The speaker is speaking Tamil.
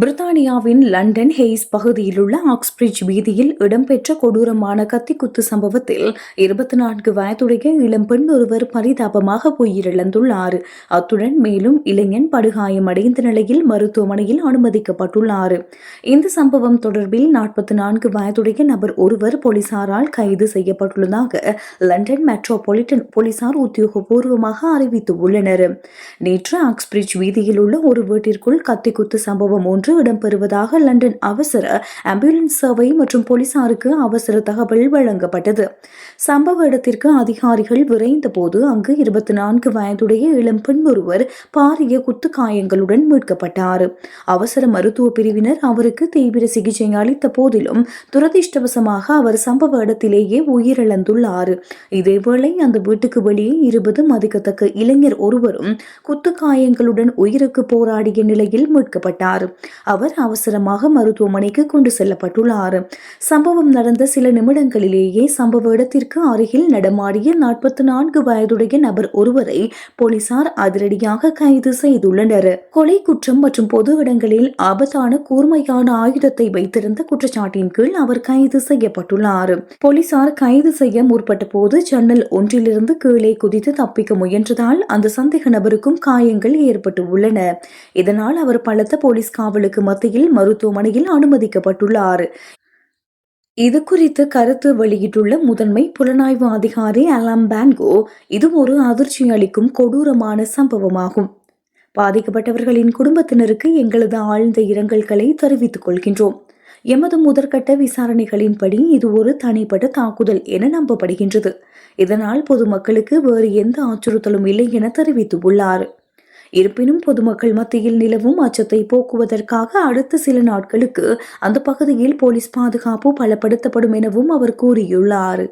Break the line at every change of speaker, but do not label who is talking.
பிரித்தானியாவின் லண்டன் ஹெய்ஸ் பகுதியிலுள்ள ஆக்ஸ்பிரிட்ஜ் வீதியில் இடம்பெற்ற கொடூரமான கத்திக்குத்து சம்பவத்தில் 24 வயதுடைய இளம்பெண் ஒருவர் பரிதாபமாக உயிரிழந்துள்ளார். அத்துடன் மேலும் இளைஞன் படுகாயமடைந்த நிலையில் மருத்துவமனையில் அனுமதிக்கப்பட்டுள்ளார். இந்த சம்பவம் தொடர்பில் 44 வயதுடைய நபர் ஒருவர் போலீசாரால் கைது செய்யப்பட்டுள்ளதாக லண்டன் மெட்ரோபாலிட்டன் போலீசார் உத்தியோகபூர்வமாக அறிவித்துள்ளனர். நேற்று ஆக்ஸ்பிரிட்ஜ் வீதியில் உள்ள ஒரு வீட்டிற்குள் கத்திக்குத்து சம்பவம் இடம்பெறுவதாக லண்டன் அவசர ஆம்புலன்ஸ் சேவை மற்றும் போலீசாருக்கு அவசர தகவல் வழங்கப்பட்டது. சம்பவ இடத்திற்கு அதிகாரிகள் விரைந்த போது அங்கு 24 வயதுடைய இளம்பெண் ஒருவர் பாரிய குத்து காயங்களுடன் மீட்கப்பட்டார். அவசர மருத்துவ பிரிவினர் அவருக்கு தீவிர சிகிச்சை அளித்த போதிலும் துரதிர்ஷ்டவசமாக அவர் சம்பவ இடத்திலேயே உயிரிழந்துள்ளார். இதேவேளை அந்த வீட்டுக்கு வெளியே 20 மதிக்கத்தக்க இளைஞர் ஒருவரும் குத்து காயங்களுடன் உயிருக்கு போராடிய நிலையில் மீட்கப்பட்டார். அவர் அவசரமாக மருத்துவமனைக்கு கொண்டு செல்லப்பட்டுள்ளார். சம்பவம் நடந்த சில நிமிடங்களிலேயே சம்பவ இடத்திற்கு அருகில் நடமாடிய 44 வயதுடைய நபர் ஒருவரை போலீசார் அதிரடியாக கைது செய்துள்ளனர். கொலை குற்றம் மற்றும் பொது இடங்களில் ஆபத்தான கூர்மையான ஆயுதத்தை வைத்திருந்த குற்றச்சாட்டின் கீழ் அவர் கைது செய்யப்பட்டுள்ளார். போலீசார் கைது செய்ய முற்பட்ட போது ஜன்னல் ஒன்றிலிருந்து கீழே குதித்து தப்பிக்க முயன்றதால் அந்த சந்தேக நபருக்கும் காயங்கள் ஏற்பட்டு உள்ளன. இதனால் அவர் பலத்த போலீஸ் காவலுக்கு மத்தியில் மருத்துவமனையில் அனுமதிக்கப்பட்டுள்ளார். இது குறித்து கருத்து வெளியிட்டுள்ள முதன்மை புலனாய்வு அதிகாரி அலாம் பான்கோ, இது ஒரு அதிர்ச்சி அளிக்கும் கொடூரமான சம்பவமாகும். பாதிக்கப்பட்டவர்களின் குடும்பத்தினருக்கு எங்களது ஆழ்ந்த இரங்கல்களை தெரிவித்துக் கொள்கின்றோம். எமது முதற்கட்ட விசாரணைகளின்படி இது ஒரு தனிப்பட்ட தாக்குதல் என நம்பப்படுகின்றது. இதனால் பொதுமக்களுக்கு வேறு எந்த அச்சுறுத்தலும் இல்லை என தெரிவித்துள்ளார். இருப்பினும் பொதுமக்கள் மத்தியில் நிலவும் அச்சத்தை போக்குவதற்காக அடுத்த சில நாட்களுக்கு அந்த பகுதியில் போலீஸ் பாதுகாப்பு பலப்படுத்தப்படும் எனவும் அவர் கூறியுள்ளார்.